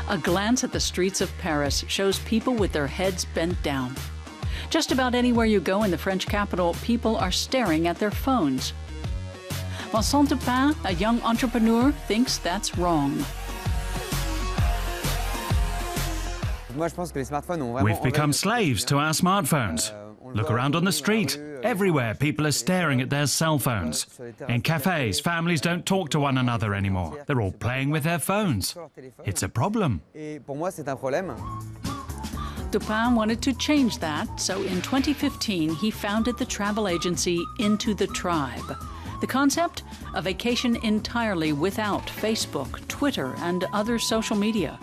A glance at the streets of Paris shows people with their heads bent down. Just about anywhere you go in the French capital, people are staring at their phones. Vincent Dupin, a young entrepreneur, thinks that's wrong. We've become slaves to our smartphones. Look around on the street. Everywhere, people are staring at their cell phones. In cafes, families don't talk to one another anymore. They're all playing with their phones. It's a problem. Dupin wanted to change that, so in 2015 he founded the travel agency Into the Tribe. The concept? A vacation entirely without Facebook, Twitter, and other social media.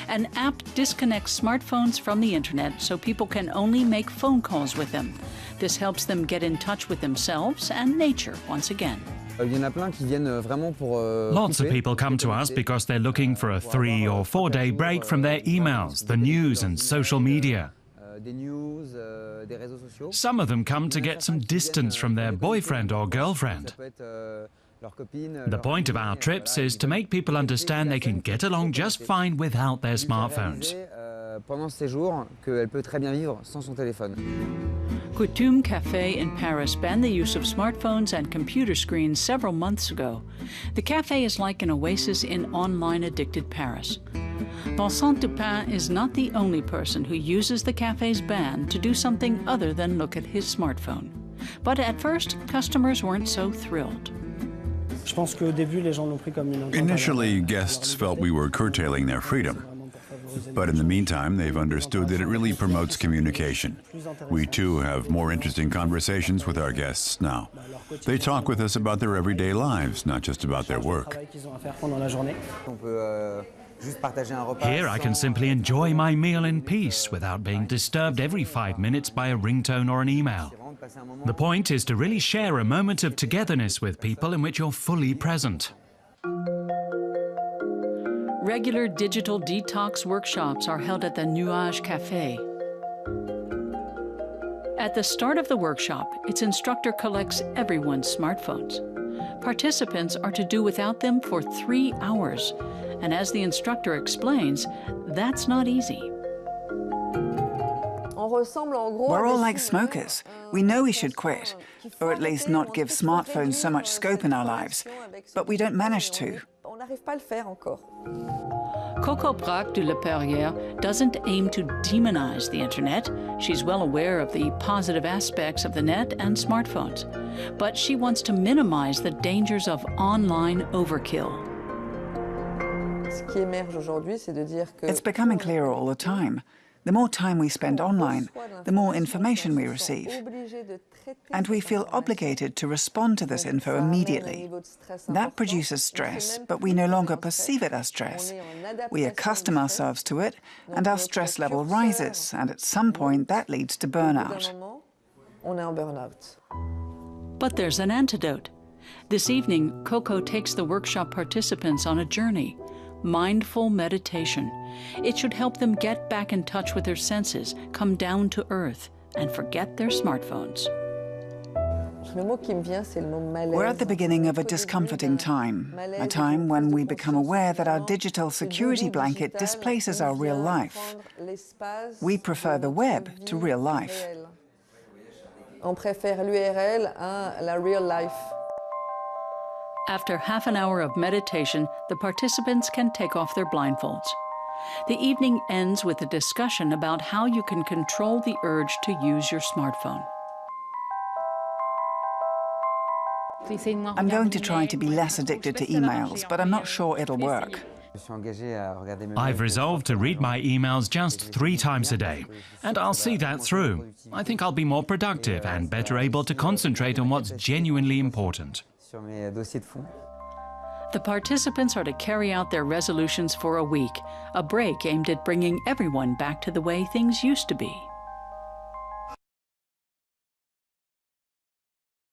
An app disconnects smartphones from the internet so people can only make phone calls with them. This helps them get in touch with themselves and nature once again. Lots of people come to us because they're looking for a 3 or 4 day break from their emails, the news and social media. Some of them come to get some distance from their boyfriend or girlfriend. The point of our trips is to make people understand they can get along just fine without their smartphones. Coutume Café in Paris banned the use of smartphones and computer screens several months ago. The cafe is like an oasis in online addicted Paris. Vincent Dupin is not the only person who uses the cafe's ban to do something other than look at his smartphone. But at first, customers weren't so thrilled. Initially, guests felt we were curtailing their freedom. But in the meantime, they've understood that it really promotes communication. We too have more interesting conversations with our guests now. They talk with us about their everyday lives, not just about their work. Here I can simply enjoy my meal in peace without being disturbed every 5 minutes by a ringtone or an email. The point is to really share a moment of togetherness with people in which you're fully present. Regular digital detox workshops are held at the Nuage Café. At the start of the workshop, its instructor collects everyone's smartphones. Participants are to do without them for 3 hours. And as the instructor explains, that's not easy. We're all like smokers. We know we should quit, or at least not give smartphones so much scope in our lives, but we don't manage to. Coco Braque de La Perrière doesn't aim to demonize the internet. She's well aware of the positive aspects of the net and smartphones, but she wants to minimize the dangers of online overkill. It's becoming clearer all the time. The more time we spend online, the more information we receive. And we feel obligated to respond to this info immediately. That produces stress, but we no longer perceive it as stress. We accustom ourselves to it, and our stress level rises, and at some point that leads to burnout. But there's an antidote. This evening, Coco takes the workshop participants on a journey. Mindful meditation. It should help them get back in touch with their senses, come down to earth, and forget their smartphones. We're at the beginning of a discomforting time, a time when we become aware that our digital security blanket displaces our real life. We prefer the web to real life. After half an hour of meditation, the participants can take off their blindfolds. The evening ends with a discussion about how you can control the urge to use your smartphone. I'm going to try to be less addicted to emails, but I'm not sure it'll work. I've resolved to read my emails just 3 times a day, and I'll see that through. I think I'll be more productive and better able to concentrate on what's genuinely important. The participants are to carry out their resolutions for a week, a break aimed at bringing everyone back to the way things used to be.